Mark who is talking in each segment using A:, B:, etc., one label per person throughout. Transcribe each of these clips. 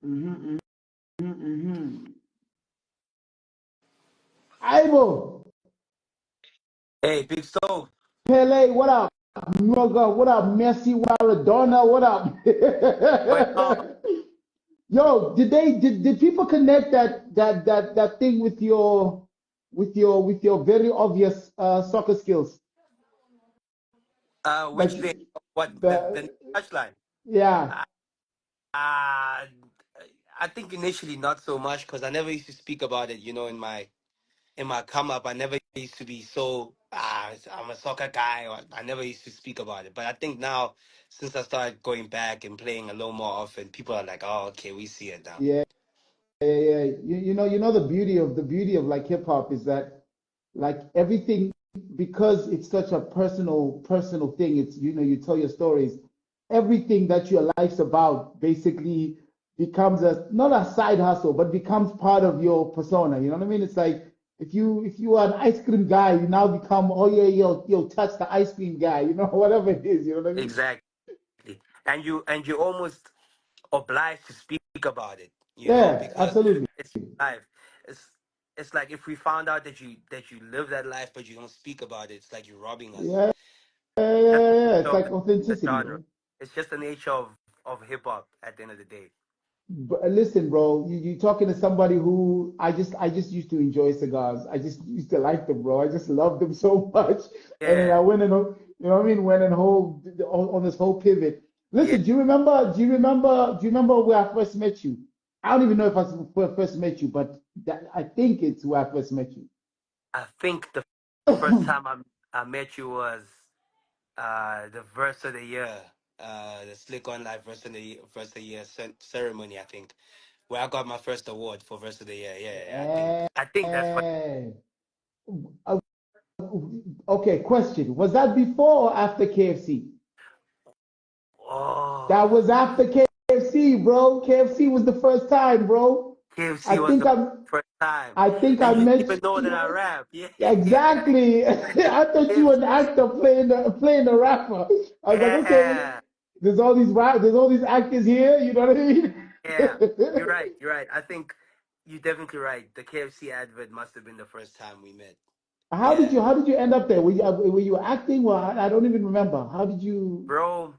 A: Mm-hmm, mm-hmm, mm-hmm. Ivo,
B: Hey, Big Stove.
A: Pele, what up? Mugga, what up? Messi, Maradona, what up?
B: Going on?
A: Yo, did people connect that thing with your very obvious soccer skills?
B: Which
A: Like
B: thing? What the
A: the
B: touchline?
A: yeah,
B: Uh, I think initially not so much because I never used to speak about it. In my come up, I never used to be so I'm a soccer guy. Or I never used to speak about it. But I think now, since I started going back and playing a little more often, people are like, "Oh, okay, we see it now."
A: yeah, yeah. You know the beauty of like hip hop is that like everything, because it's such a personal thing. It's, you tell your stories. Everything that your life's about basically becomes a not a side hustle, but becomes part of your persona. You know what I mean? It's like if you are an ice cream guy, you now become, oh yeah, yo touch the ice cream guy. Whatever it is. You know what I mean?
B: Exactly. And you almost obliged to speak about it,
A: Yeah,
B: because
A: absolutely.
B: it's life. It's it's like if we found out that you live that life but you don't speak about it, it's like you're robbing us.
A: Yeah, yeah, yeah,
B: That's
A: yeah.
B: the
A: It's
B: nature of
A: like
B: the
A: authenticity,
B: genre.
A: bro.
B: It's just the nature of hip hop at the end of the day.
A: Listen, bro, you talking to somebody who I just used to enjoy cigars. I just used to like them, bro. I just loved them so much. And then I
B: Yeah,
A: went and, what I mean, went and on this whole pivot.
B: yeah.
A: Listen, do you remember where I first met you? I don't even know if I first met you, but I think it's where I first met you.
B: I think the first time I met you was the verse of the year, the Slick On Life verse of the year ceremony. I think where I got my first award for verse of the year. Yeah, yeah. I think that's what.
A: Eh, uh, okay, question. Was that before or after KFC? That
B: Oh,
A: was after KFC, bro. KFC was the first time, bro. I
B: KFC was
A: think
B: the
A: I'm.
B: first time,
A: I think
B: and
A: I
B: you didn't
A: met
B: even know that I
A: you.
B: rap. Yeah,
A: Exactly. I thought you were an
B: KFC.
A: actor playing a rapper. I was like, okay,
B: Yeah,
A: there's all these actors here. You know what I mean?
B: yeah. You're right. You're right. I think you're definitely right. The KFC advert must have been the first time we met.
A: How did
B: Yeah,
A: you how did you end up there? Were you acting? Well, I don't even remember. How did you?
B: bro.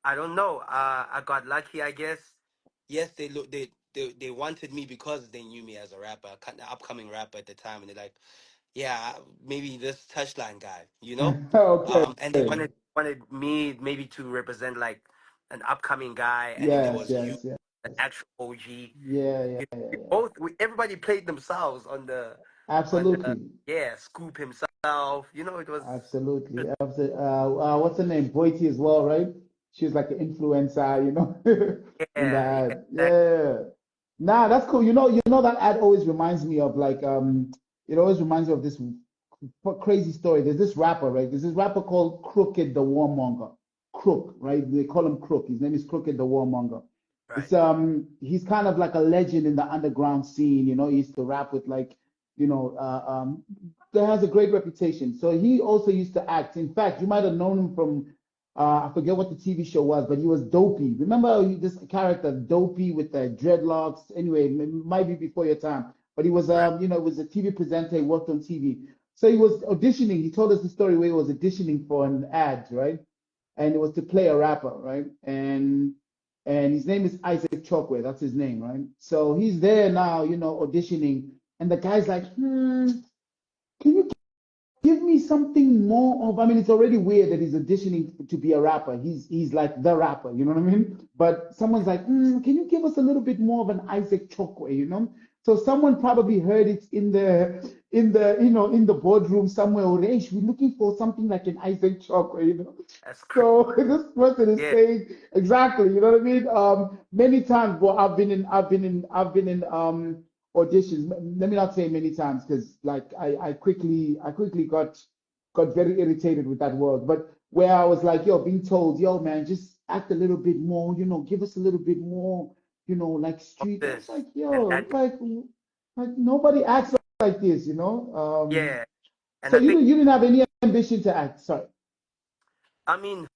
B: I don't know. I got lucky, I guess. Yes, they look. They wanted me because they knew me as a rapper, a upcoming rapper at the time, and they're like, yeah, maybe this touchline guy,
A: Okay.
B: and they wanted me maybe to represent like an upcoming guy, and then there
A: Yes,
B: was you,
A: yes, yes.
B: the actual OG.
A: Yeah, yeah,
B: You
A: yeah,
B: we
A: yeah.
B: both, everybody played themselves on the
A: Absolutely.
B: yeah, Scoop himself. It was
A: Absolutely. Absolutely. What's her name? Boity as well, right? She was like an influencer, in the
B: yeah, yeah,
A: ad.
B: exactly.
A: Yeah. Nah, that's cool. That ad always reminds me of like it always reminds me of this crazy story. There's this rapper, right? There's this rapper called Crooked the Warmonger. Crook, right? They call him Crook. His name is Crooked the Warmonger.
B: Right,
A: He's kind of like a legend in the underground scene. He used to rap with like, that has a great reputation. So he also used to act. In fact, you might have known him from I forget what the TV show was, but he was Dopey. Remember this character Dopey with the dreadlocks? Anyway, it might be before your time, but he was
B: right.
A: it was a TV presenter. He worked on TV. So he was auditioning. He told us the story where he was auditioning for an ad, right? And it was to play a rapper, right? And his name is Isaac Chokwe. That's his name, right? So he's there now, auditioning, and the guy's like, can you give me something more of? I mean, it's already weird that he's auditioning to be a rapper. He's like the rapper, you know what I mean? But someone's like, can you give us a little bit more of an Isaac Chokwe? So someone probably heard it in the boardroom somewhere. Or, hey, we're looking for something like an Isaac Chokwe.
B: That's crazy.
A: So this person is
B: Yeah.
A: saying exactly, you know what I mean? Many times, well, I've been in auditions. Let me not say many times because like I quickly got very irritated with that word. But where I was like, yo, being told, yo, man, just act a little bit more, give us a little bit more, like
B: Of
A: street. I was
B: this
A: like,
B: and
A: yo,
B: that.
A: like nobody acts like this.
B: Yeah, and
A: So
B: I
A: you
B: think,
A: didn't you didn't have any ambition to act. Sorry.
B: I mean,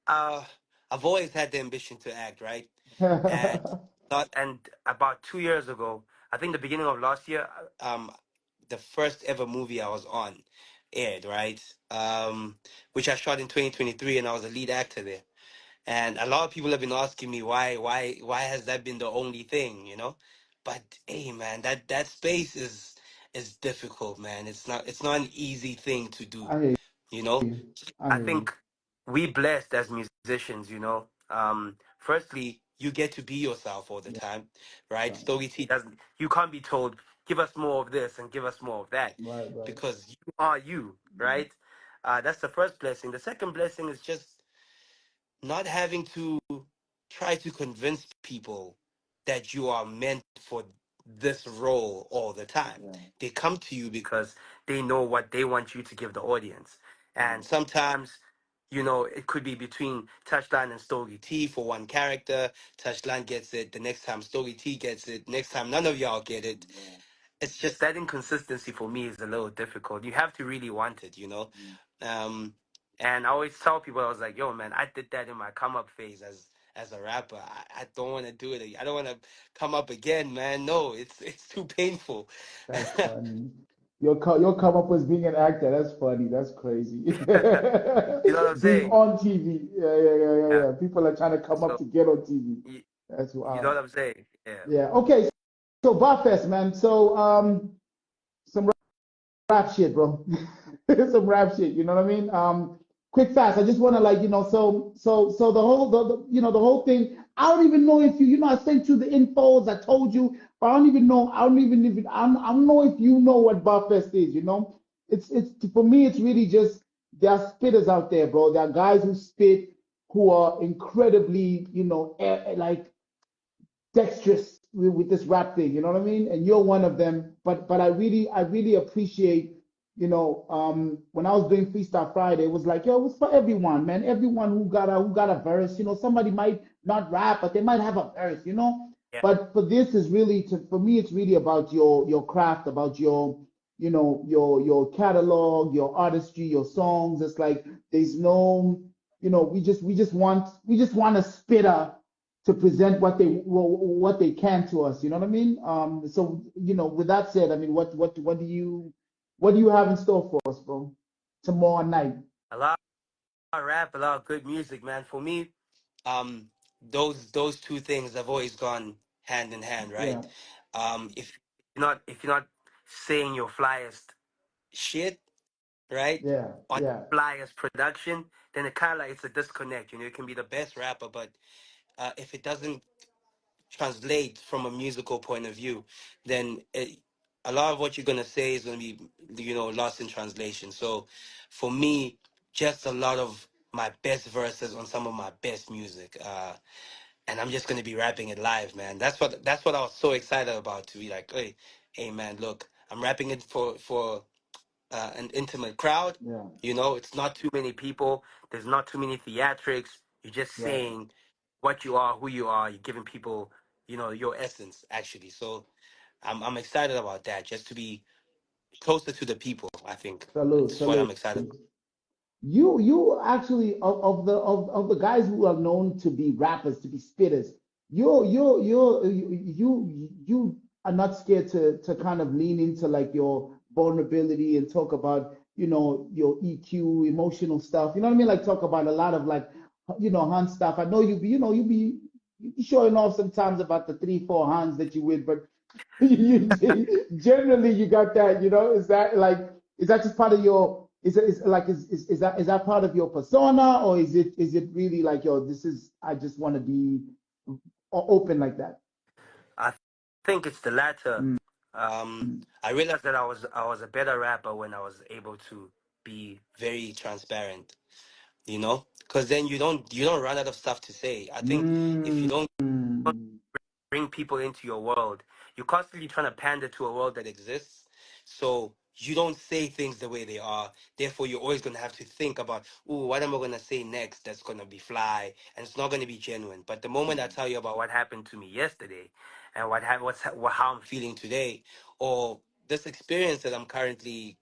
B: uh, I've always had the ambition to act, right? And Not, and about 2 years ago, I think the beginning of last year, the first ever movie I was on aired, right? Which I shot in 2023, and I was a lead actor there. And a lot of people have been asking me why has that been the only thing, you know? But hey, man, that space is difficult, man. It's not an easy thing to do,
A: I hear
B: you know.
A: you. I
B: I
A: hear you.
B: think we blessed as musicians, you know. Firstly, you get to be yourself all the
A: Yeah.
B: time, right?
A: Right.
B: Stogie T doesn't. You can't be told give us more of this and give us more of that,
A: Right. Right.
B: because you are you, right? That's the first blessing. The second blessing is just not having to try to convince people that you are meant for this role all the time.
A: Yeah.
B: They come to you because they know what they want you to give the audience. And
A: Right.
B: sometimes, it could be between Touchline and Stogie T for one character. Touchline gets it, the next time Stogie T gets it, next time none of y'all get it.
A: Yeah.
B: It's just that inconsistency for me is a little difficult. You have to really want it, you know.
A: Mm.
B: Um, and I always tell people, I was like, "Yo, man, I did that in my come up phase as a rapper. I don't want to do it. I don't want to come up again, man. No, it's too painful."
A: That's funny. Your come up was being an actor. That's funny. That's crazy.
B: You know what I'm
A: Being
B: saying?
A: on TV. Yeah, yeah, yeah, yeah,
B: Yeah.
A: yeah. People are trying to come up
B: So
A: to get on TV.
B: you,
A: That's
B: you know what
A: wow.
B: I'm saying? Yeah.
A: Yeah. Okay. So Barfest, man. So some rap shit, bro. Some rap shit. You know what I mean? Quick, fast. I just want to like, so the whole, the whole thing. I don't even know if I sent you the infos. I told you, but I don't even know. I don't know if you know what Buffest is. It's for me. It's really just there are spitters out there, bro. There are guys who spit who are incredibly, like dexterous with this rap thing, you know what I mean? And you're one of them. But I really appreciate, when I was doing Freestyle Friday, it was like, yo, it was for everyone, man. Everyone who got a verse, somebody might not rap, but they might have a verse, you know.
B: Yeah.
A: But for this is really for me, it's really about your craft, about your catalog, your artistry, your songs. It's like there's no, we just want a spitter to present what they can to us. You know what I mean? So with that said, I mean, what do you have in store for us, bro? Tomorrow night.
B: A lot of rap, a lot of good music, man. For me, those two things have always gone hand in hand,
A: Yeah,
B: right? If you're not saying your flyest shit, right,
A: yeah,
B: on
A: yeah,
B: flyest production, then it kind of like it's a disconnect. You can be the best rapper, but if it doesn't translate from a musical point of view, then a lot of what you're gonna say is gonna be lost in translation. So for me, just a lot of my best verses on some of my best music. And I'm just gonna be rapping it live, man. That's what I was so excited about, to be like, hey, man, look, I'm rapping it for an intimate crowd.
A: yeah.
B: It's not too many people. There's not too many theatrics. You're just
A: Right.
B: saying what you are, who you are. You're giving people, your essence, actually. So I'm excited about that, just to be closer to the people. I think
A: Salute,
B: it's what I'm
A: salute.
B: excited.
A: You actually of the guys who are known to be rappers, to be spitters, you are not scared to kind of lean into like your vulnerability and talk about your EQ, emotional stuff. You know what I mean? Like talk about a lot of like Hans stuff. I know you be showing off sometimes about the 3-4 Hans that you with, but generally you got that. Is that just part of your is that part of your persona, or is it really like, yo, this is, I just want to be open like that?
B: I think it's the latter.
A: Mm.
B: I realized that I was a better rapper when I was able to be very transparent. Because then you don't run out of stuff to say. I think if you
A: Mm.
B: don't bring people into your world, you're constantly trying to pander to a world that exists. So you don't say things the way they are. Therefore, you're always going to have to think about, ooh, what am I going to say next that's going to be fly? And it's not going to be genuine. But the moment I tell you about what happened to me yesterday and how I'm feeling today, or this experience that I'm currently,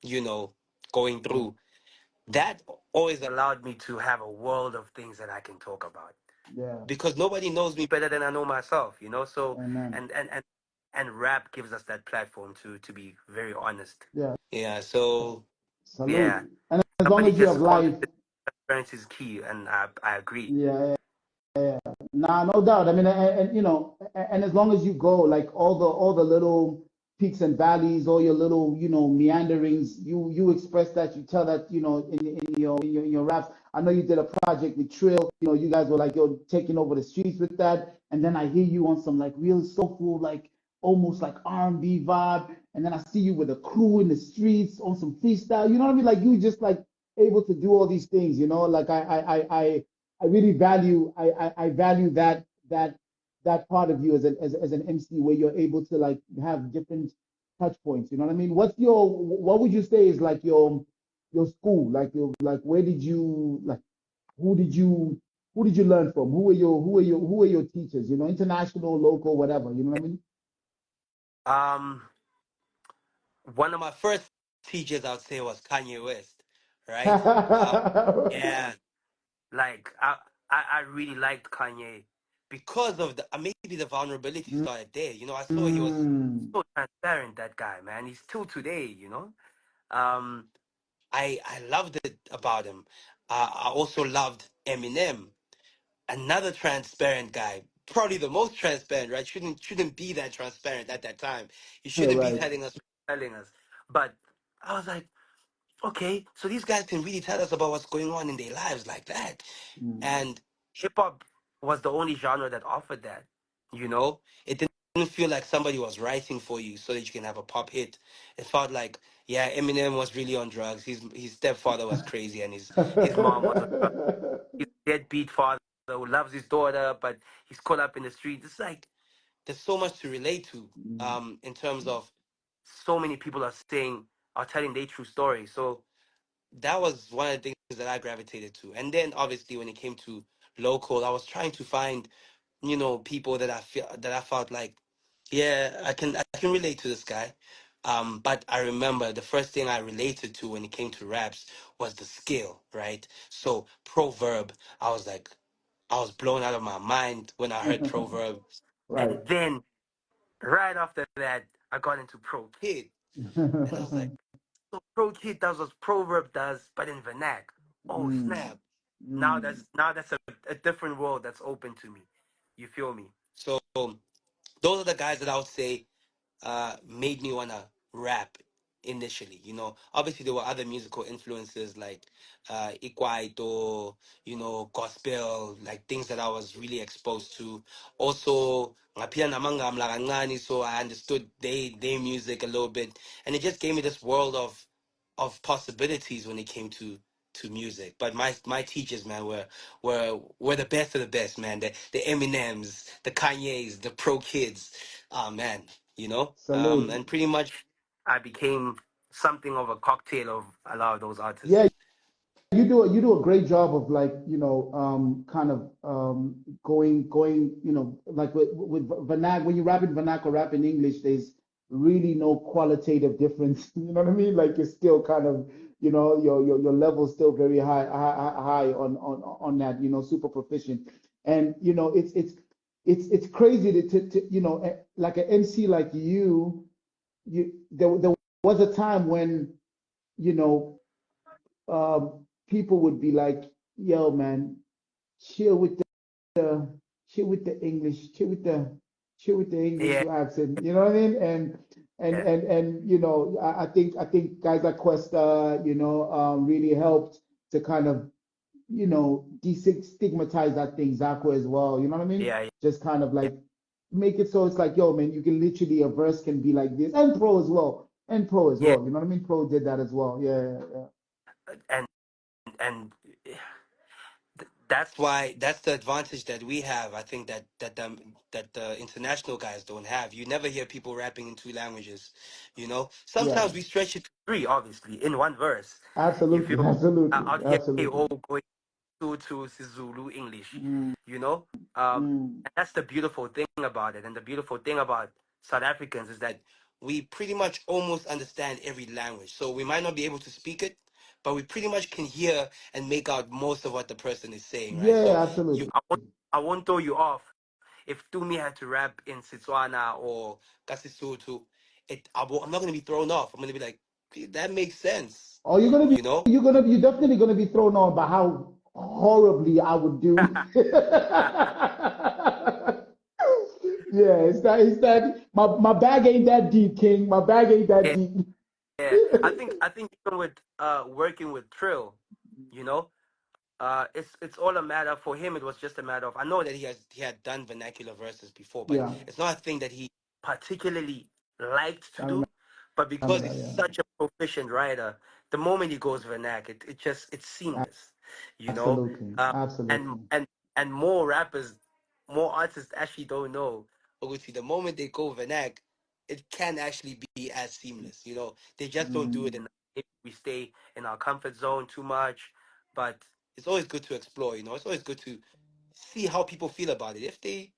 B: you know, going through, that always allowed me to have a world of things that I can talk about.
A: Yeah.
B: because nobody knows me better than I know myself, you know. So
A: Amen.
B: and rap gives us that platform to be very honest.
A: Yeah.
B: Yeah. So yeah,
A: Salute. And as long
B: somebody
A: as you have
B: just called
A: life,
B: it transparency is key, and I agree.
A: yeah, nah, no doubt. I mean, you know, and as long as you go, like all the little peaks and valleys, all your little, you know, meanderings, you express that, you tell that, you know, in your raps. I know you did a project with Trill. You know, you guys were like, yo, taking over the streets with that. And then I hear you on some like real soulful, like almost like R&B vibe. And then I see you with a crew in the streets on some freestyle. You know what I mean? Like you just like able to do all these things. You know, like I really value I value that part of you as an MC where you're able to like have different touch points. You know what I mean? What would you say is like your school? Like your like where did you like who did you who did you learn from? Who are your teachers? You know, international, local, whatever. You know what I mean?
B: Um, one of my first teachers, I would say, was Kanye West, right? Yeah, like I really liked Kanye because of the maybe the vulnerability started there. You know, I saw he was
A: Mm,
B: so transparent. That guy, man, he's still today. You know, um, I loved it about him. I also loved Eminem, another transparent guy. Probably the most transparent, right? Shouldn't be that transparent at that time. He shouldn't be
A: right.
B: telling us. But I was like, okay, so these guys can really tell us about what's going on in their lives like that.
A: Mm.
B: And hip hop was the only genre that offered that. You know, it didn't feel like somebody was writing for you so that you can have a pop hit. It felt like, yeah, Eminem was really on drugs. His stepfather was crazy, and his mom was on drugs. His deadbeat father who loves his daughter, but he's caught up in the streets. It's like there's so much to relate to,
A: Mm.
B: in terms of so many people are telling their true story. So that was one of the things that I gravitated to. And then obviously when it came to local, I was trying to find, people that I felt like, yeah, I can relate to this guy. But I remember the first thing I related to when it came to raps was the skill, right? So Proverb, I was like, I was blown out of my mind when I heard Proverb.
A: Right.
B: And then right after that, I got into Pro Kid. And I was like, so Pro Kid does what Proverb does, but in vernac. Oh
A: Mm.
B: snap! Now
A: Mm.
B: that's a different world that's open to me. You feel me? So those are the guys that I would say made me wanna rap initially. Obviously there were other musical influences like Ikwaito, gospel, like things that I was really exposed to. Also, ngaphila namangam kancane, so I understood their music a little bit, and it just gave me this world of possibilities when it came to music. But my teachers, man, were the best of the best, man. The Eminems, the Kanyes, the Pro Kids. Man,
A: Salute.
B: and pretty much I became something of a cocktail of a lot of those artists.
A: Yeah, you do a great job of like kind of going like with vernac when you rap in vernac or rap in English, there's really no qualitative difference. You know what I mean? Like you're still kind of your level's still very high on that, super proficient. And it's crazy to like an MC like there was a time when you know people would be like, "Yo, man, chill with the chill with the English, chill with the English
B: Yeah,
A: raps," and you know what I mean.
B: yeah,
A: I think guys like Questa, really helped to kind of destigmatize that thing, Zakwa as well. You know what I mean?
B: yeah,
A: Just kind of
B: yeah,
A: like make it so it's like, yo, man, you can literally a verse can be like this, and Pro as well, and Pro as
B: yeah.
A: well. You know what I mean? Pro did that as well. Yeah, yeah,
B: And that's the advantage that we have. I think that the international guys don't have. You never hear people rapping in two languages.
A: yeah.
B: Sometimes we stretch it to three, obviously, in one verse. You
A: Absolutely,
B: feel?
A: absolutely,
B: Out here, hey,
A: absolutely.
B: oh, going to Zulu English.
A: Mm,
B: You know, um,
A: mm,
B: and that's the beautiful thing about it. And the beautiful thing about South Africans is that we pretty much almost understand every language. So we might not be able to speak it, but we pretty much can hear and make out most of what the person is saying, right?
A: Yeah,
B: So
A: absolutely.
B: I won't throw you off. If Tumi had to rap in Setswana or Kasisutu, I'm not gonna be thrown off. I'm gonna be like, "Okay, that makes sense,
A: Or you're gonna be
B: you know?
A: you're definitely gonna be thrown on by how horribly I would do. Yeah, it's that my bag ain't that deep, King. My bag ain't that
B: Yeah,
A: deep.
B: yeah. I think even with working with Trill, you know, it's all a matter for him. It was just a matter of, I know that he had done vernacular verses before, but
A: Yeah,
B: it's not a thing that he particularly liked to
A: I
B: do. But because
A: remember
B: he's
A: that. Yeah,
B: such a proficient writer, the moment he goes vernac, it's seamless, you know.
A: absolutely,
B: Um, and
A: absolutely.
B: and and more rappers, more artists actually don't know. Obviously, the moment they go vernac, it can actually be as seamless. You know, they just don't do it,
A: Mm,
B: and we stay in our comfort zone too much. But it's always good to explore. You know, it's always good to see how people feel about it. If they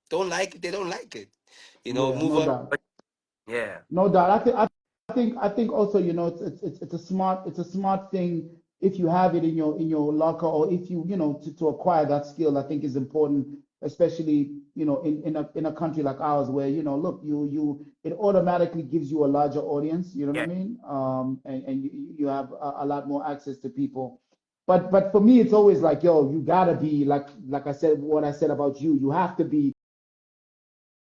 B: don't like it, they don't like it. You know,
A: yeah,
B: move
A: no
B: on.
A: doubt.
B: But yeah,
A: No doubt. I think also, it's a smart thing if you have it in your locker, or if to acquire that skill. I think is important, especially in a country like ours where look, it automatically gives you a larger audience. You know what I
B: yeah,
A: mean? And you have a lot more access to people. But for me, it's always like, yo, you gotta be like I said, what I said about you. You have to be